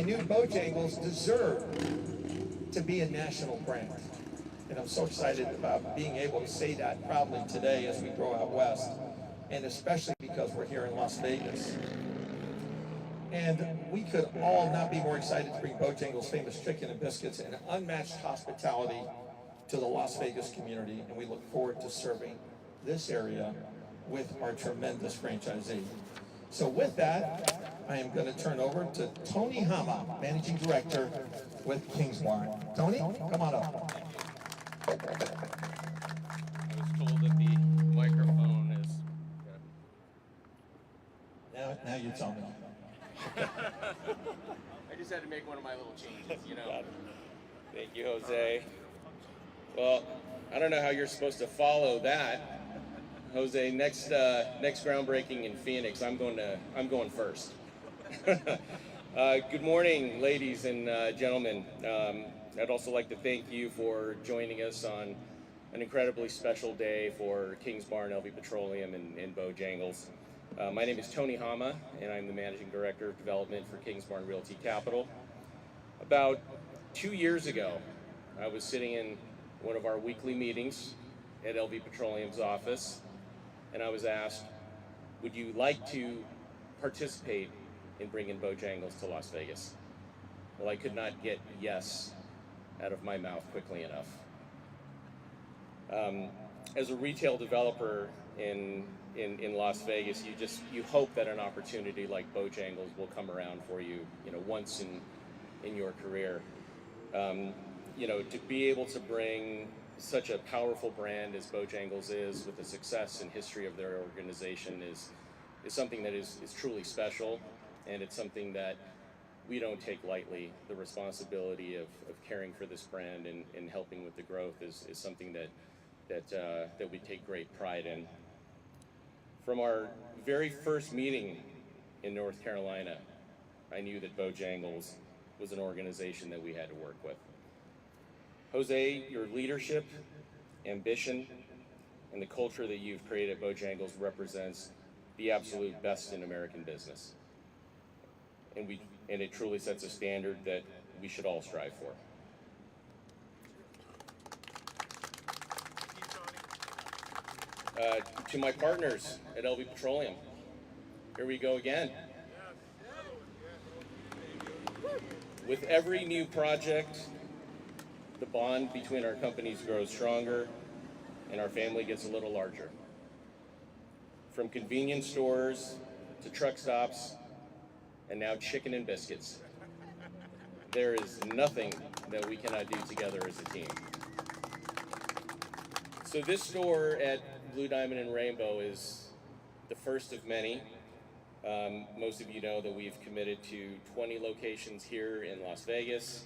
I knew Bojangles deserved to be a national brand. And I'm so excited about being able to say that proudly today as we grow out west, and especially because we're here in Las Vegas. And we could all not be more excited to bring Bojangles' famous chicken and biscuits and unmatched hospitality to the Las Vegas community, and we look forward to serving this area with our tremendous franchisee. So with that, I am going to turn over to Tony Hama, Managing Director with King's Barn. Tony, come on up. I was told that the microphone is... Now you tell me. I just had to make one of my little changes, you know. Thank you, Jose. Well, I don't know how you're supposed to follow that. Jose, next groundbreaking in Phoenix, I'm going first. Good morning, ladies and gentlemen. I'd also like to thank you for joining us on an incredibly special day for King's Barn, LV Petroleum, and Bojangles. My name is Tony Hama, and I'm the Managing Director of Development for King's Barn Realty Capital. About 2 years ago, I was sitting in one of our weekly meetings at LV Petroleum's office, and I was asked, would you like to participate in bringing Bojangles to Las Vegas? Well, I could not get yes out of my mouth quickly enough. As a retail developer in Las Vegas, you hope that an opportunity like Bojangles will come around for you, once in your career. To be able to bring such a powerful brand as Bojangles is, with the success and history of their organization, is something that is truly special, and it's something that we don't take lightly. The responsibility of caring for this brand and helping with the growth is something that we take great pride in. From our very first meeting in North Carolina, I knew that Bojangles was an organization that we had to work with. Jose, your leadership, ambition, and the culture that you've created at Bojangles represents the absolute best in American business. And it truly sets a standard that we should all strive for. To my partners at LV Petroleum, here we go again. With every new project, the bond between our companies grows stronger and our family gets a little larger. From convenience stores to truck stops and now chicken and biscuits, there is nothing that we cannot do together as a team. So this store at Blue Diamond and Rainbow is the first of many. Most of you know that we've committed to 20 locations here in Las Vegas,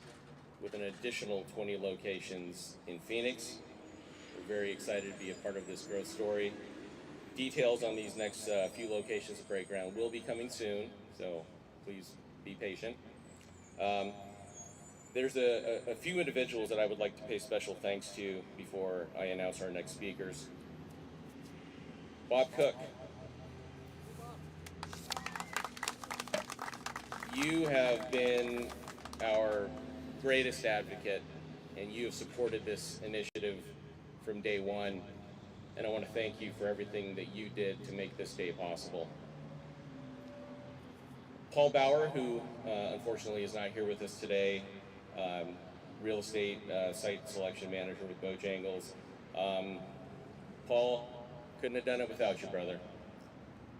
with an additional 20 locations in Phoenix. We're very excited to be a part of this growth story. Details on these next few locations of break ground will be coming soon, so please be patient. There's a few individuals that I would like to pay special thanks to before I announce our next speakers. Bob Cook. You have been our greatest advocate, and you have supported this initiative from day one, and I want to thank you for everything that you did to make this day possible. Paul Bauer, who unfortunately is not here with us today, real estate site selection manager with Bojangles. Paul, couldn't have done it without you, brother.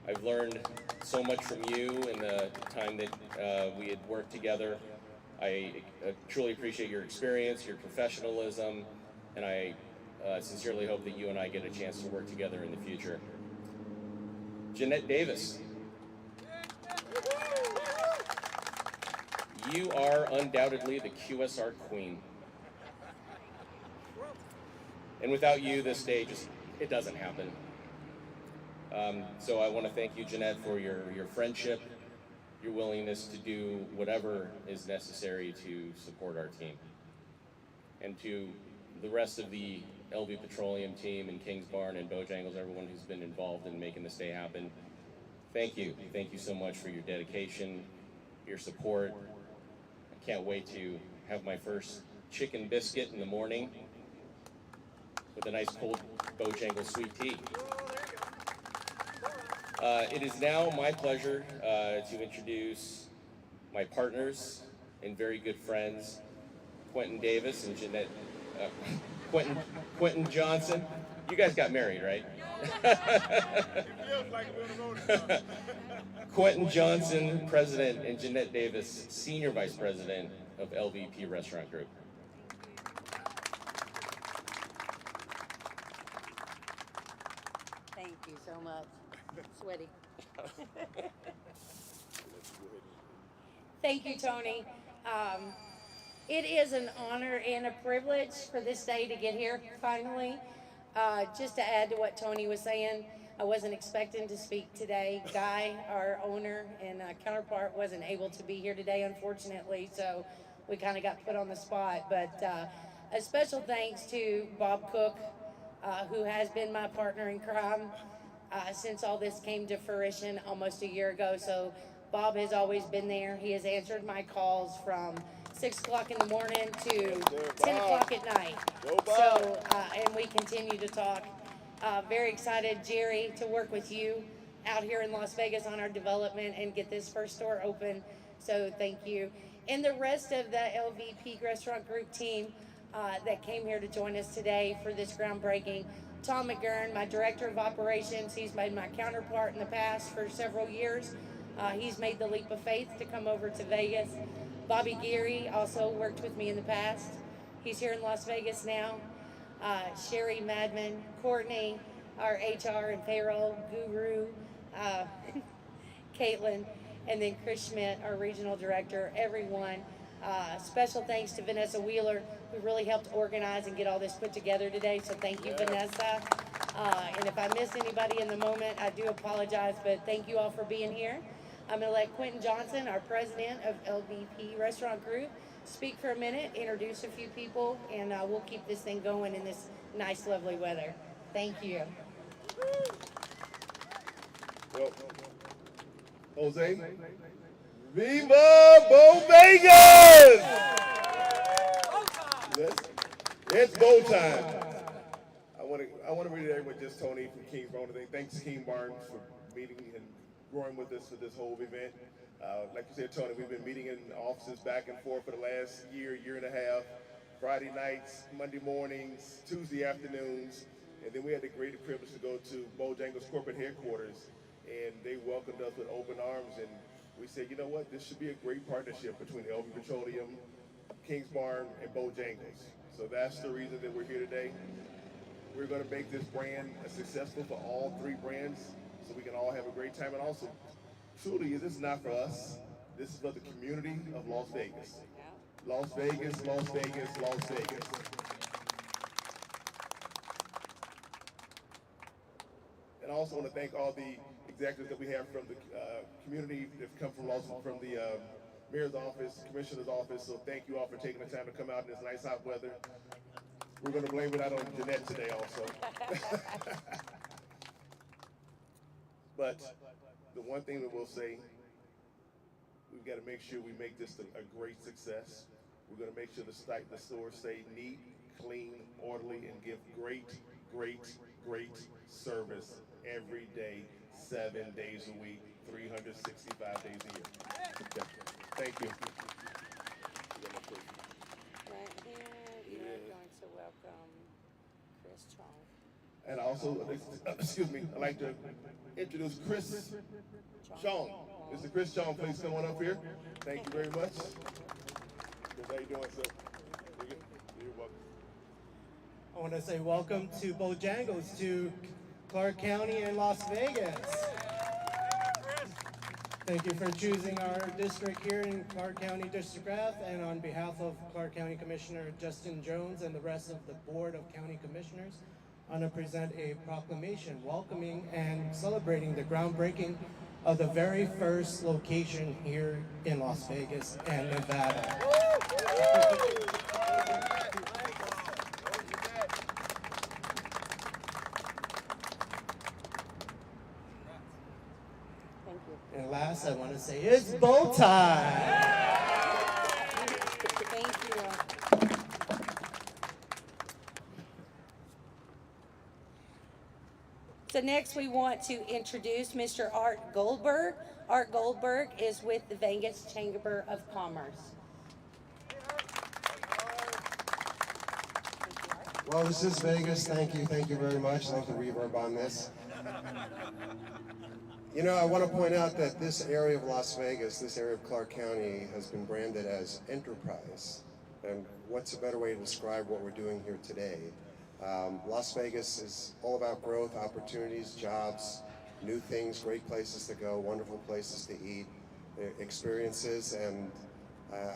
I've learned so much from you in the time that we had worked together. I truly appreciate your experience, your professionalism, and I sincerely hope that you and I get a chance to work together in the future. Jeanette Davis. You are undoubtedly the QSR queen. And without you, this day it doesn't happen. So I want to thank you, Jeanette, for your friendship, your willingness to do whatever is necessary to support our team. And to the rest of the LV Petroleum team and King's Barn and Bojangles, everyone who's been involved in making this day happen, thank you. Thank you so much for your dedication, your support, can't wait to have my first chicken biscuit in the morning with a nice cold Bojangles sweet tea. It is now my pleasure to introduce my partners and very good friends, Quentin Davis and Jeanette, Quentin Johnson. You guys got married, right? Quentin Johnson, President, and Jeanette Davis, Senior Vice President of LVP Restaurant Group. Thank you so much. Sweaty. Thank you, Tony. It is an honor and a privilege for this day to get here finally. Just to add to what Tony was saying, I wasn't expecting to speak today. Guy, our owner and counterpart, wasn't able to be here today, unfortunately, so we kind of got put on the spot. But a special thanks to Bob Cook, who has been my partner in crime since all this came to fruition almost a year ago. So Bob has always been there. He has answered my calls from 6 o'clock in the morning to 10 o'clock at night. So, and we continue to talk. Very excited, Jerry, to work with you out here in Las Vegas on our development and get this first store open. So thank you. And the rest of the LVP Restaurant Group team that came here to join us today for this groundbreaking. Tom McGurn, my Director of Operations, he's been my counterpart in the past for several years. He's made the leap of faith to come over to Vegas. Bobby Geary also worked with me in the past. He's here in Las Vegas now. Sherry Madman, Courtney, our HR and payroll guru, Caitlin, and then Chris Schmidt, our regional director, everyone. Special thanks to Vanessa Wheeler, who really helped organize and get all this put together today. So thank you, Vanessa. And if I missed anybody in the moment, I do apologize, but thank you all for being here. I'm going to let Quentin Johnson, our president of LVP Restaurant Group, speak for a minute, introduce a few people, and we'll keep this thing going in this nice, lovely weather. Thank you. Well, Jose, Viva Bojangles! Yes, it's bow time. I want to reiterate what just Tony from King Barn. Thanks to King Barn for meeting and growing with us for this whole event. Like you said, Tony, we've been meeting in offices back and forth for the last year and a half. Friday nights, Monday mornings, Tuesday afternoons, and then we had the great privilege to go to Bojangles corporate headquarters, and they welcomed us with open arms, and we said, you know what, this should be a great partnership between LV Petroleum, Kings Barn, and Bojangles. So that's the reason that we're here today. We're going to make this brand successful for all three brands so we can all have a great time. And also, truly, this is not for us. This is for the community of Las Vegas. Las Vegas, Las Vegas, Las Vegas. And I also want to thank all the executives that we have from the community that have come from the mayor's office, commissioner's office. So thank you all for taking the time to come out in this nice hot weather. We're going to blame it out on Jeanette today also. But the one thing that we'll say, we've got to make sure we make this a great success. We're going to make sure the store stay neat, clean, orderly, and give great service every day, 7 days a week, 365 days a year. Okay. Thank you. Right here, you're going to welcome Chris Chong. And also, excuse me, I'd like to introduce Chris Chong. Mr. Chris Chong, please come on up here. Thank you very much. How you doing, sir? You're welcome. I want to say welcome to Bojangles, to Clark County and Las Vegas. Thank you for choosing our district here in Clark County District F, and on behalf of Clark County Commissioner Justin Jones and the rest of the Board of County Commissioners, I want to present a proclamation welcoming and celebrating the groundbreaking of the very first location here in Las Vegas and Nevada. Thank you. And last, I want to say it's bow time. So next we want to introduce Mr. Art Goldberg. Art Goldberg is with the Vegas Chamber of Commerce. Well, this is Vegas. Thank you very much. Thank the reverb on this. You know, I want to point out that this area of Las Vegas, this area of Clark County, has been branded as enterprise. And what's a better way to describe what we're doing here today? Las Vegas is all about growth, opportunities, jobs, new things, great places to go, wonderful places to eat, experiences, and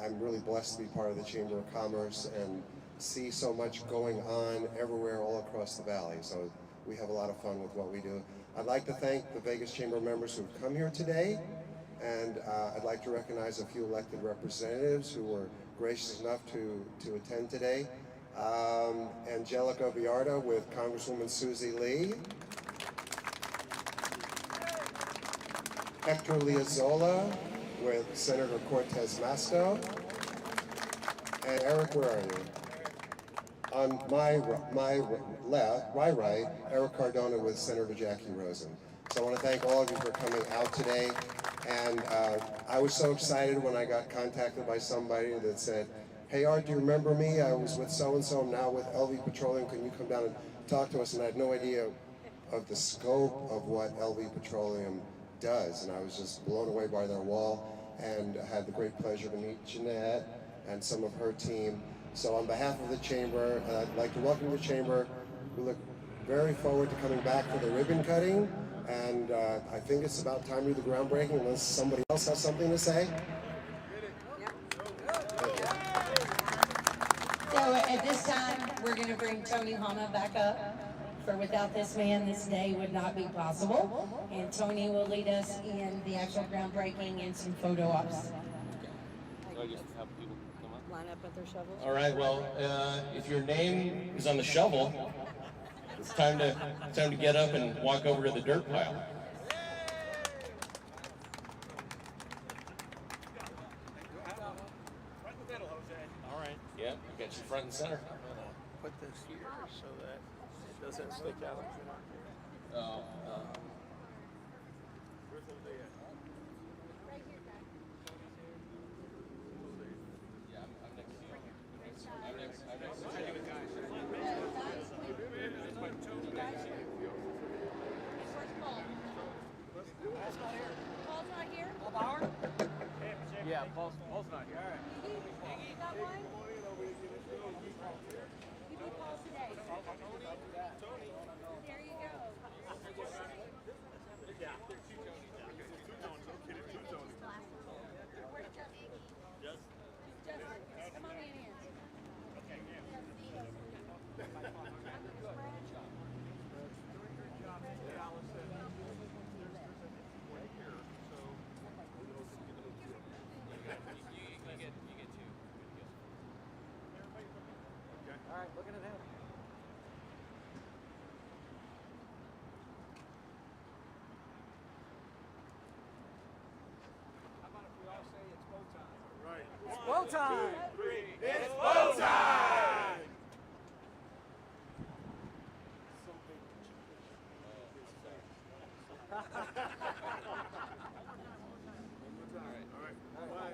I'm really blessed to be part of the Chamber of Commerce and see so much going on everywhere all across the valley. So we have a lot of fun with what we do. I'd like to thank the Vegas Chamber members who've come here today, and I'd like to recognize a few elected representatives who were gracious enough to attend today. Angelica Villarda with Congresswoman Susie Lee. Hector Liazola with Senator Cortez Masto. And Eric, where are you? On my right, Eric Cardona with Senator Jackie Rosen. So I want to thank all of you for coming out today. And I was so excited when I got contacted by somebody that said, "Hey Art, do you remember me? I was with so-and-so, I'm now with LV Petroleum. Can you come down and talk to us?" And I had no idea of the scope of what LV Petroleum does. And I was just blown away by their wall, and I had the great pleasure to meet Jeanette and some of her team. So on behalf of the Chamber, I'd like to welcome the Chamber. We look very forward to coming back for the ribbon cutting. And I think it's about time to do the groundbreaking, unless somebody else has something to say. So at this time, we're going to bring Tony Hama back up. For without this man, this day would not be possible. And Tony will lead us in the actual groundbreaking and some photo ops. So I just have people come up. Line up with their shovels. All right. Well, if your name is on the shovel, it's time to get up and walk over to the dirt pile. All right. Yeah, you got you front and center. Put this here so that it doesn't stick out. Paul's not here? Yeah, Paul's not here. All right. You got one? You beat Paul today. There you go. Where's Justin? Justin, come on in here. All right, looking at him. How about if we all say it's bow time? Right. It's bow time! 2, 3, it's bow time! All right.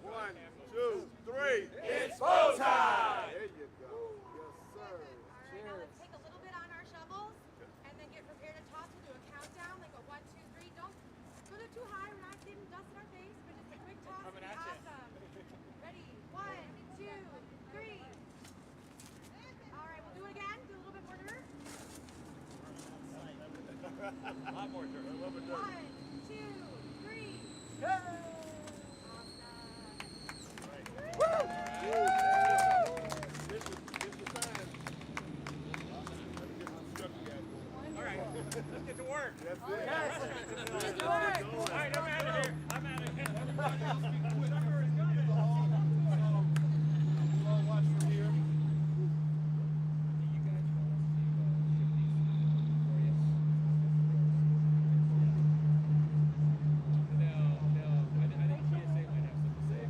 1, 2, 3, it's bow time! There you go. Yes, sir. Alright, now let's take a little bit on our shovels and then get prepared to toss. We'll do a countdown, like a 1, 2, 3. Don't put it too high. We're not getting dust in our face, but just a quick toss. Coming at you. Awesome. Ready? 1, 2, 3. Alright, we'll do it again. Do a little bit more dirt. A lot more dirt. A little bit 1, 2, 3. Awesome. All right, let's get to work. Let's do it. All right, I'm out of here. I'm out of here. Watch from here.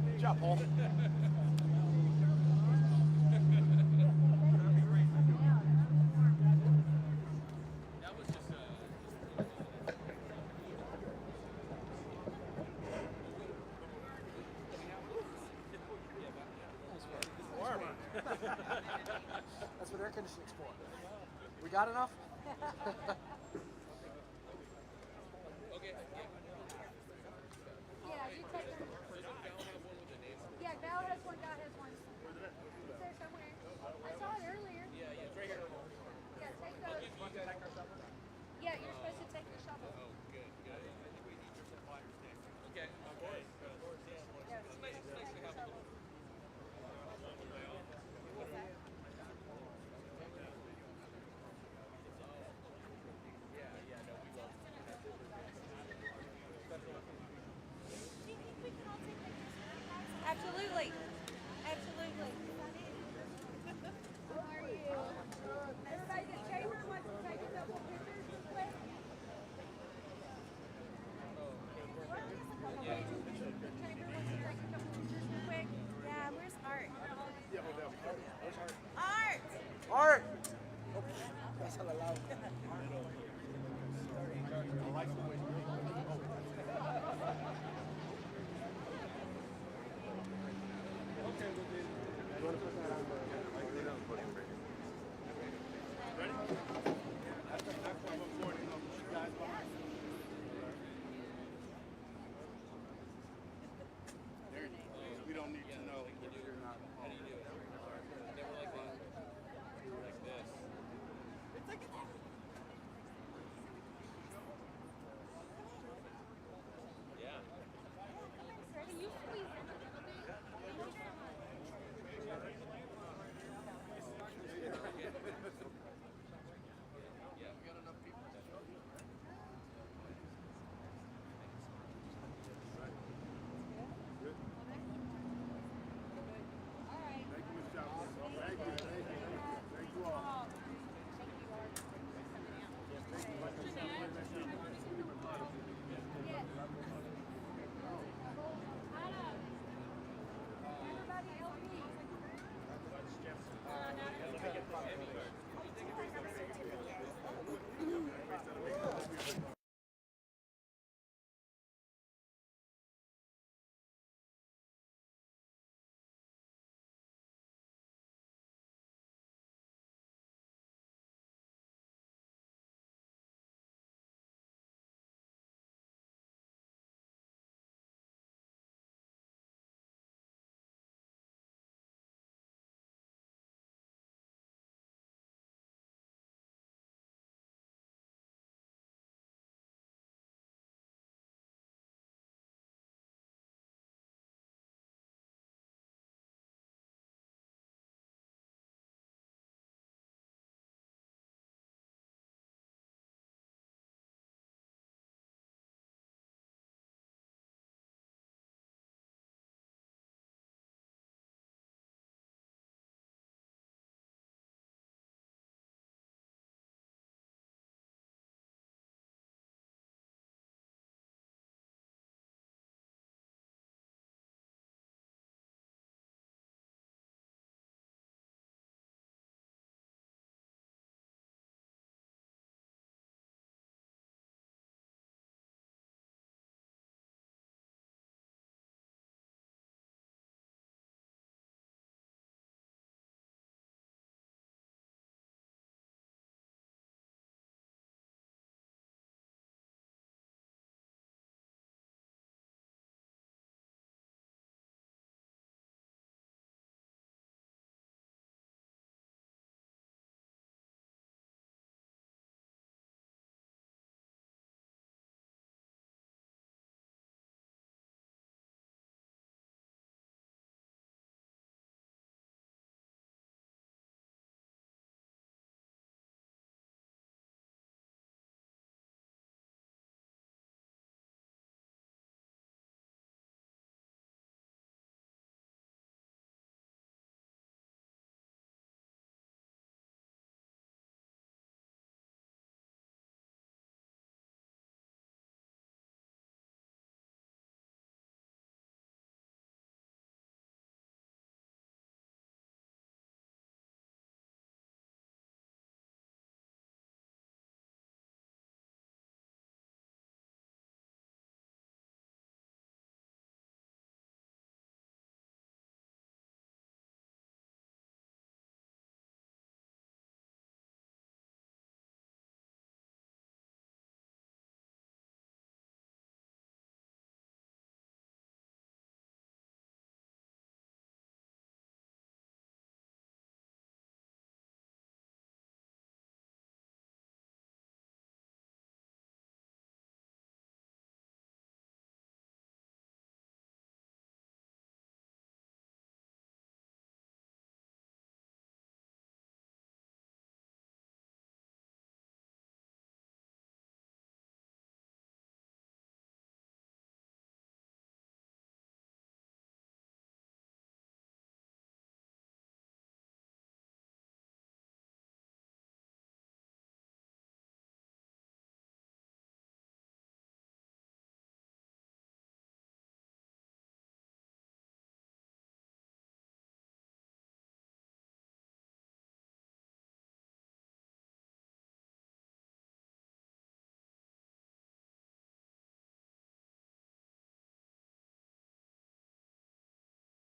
Good job, Paul. That was just That's what air conditioning's for. We got enough? Yeah, you take them. Yeah, Val has one, Dot has one. It's there somewhere. I saw it earlier. Yeah, it's right here. Yeah, take those. Yeah, you're supposed to take the shovel. Oh, good, good. Okay. Yeah. It's nice to have a little. Absolutely. Absolutely. How are you? Everybody in the chamber wants to take a couple pictures.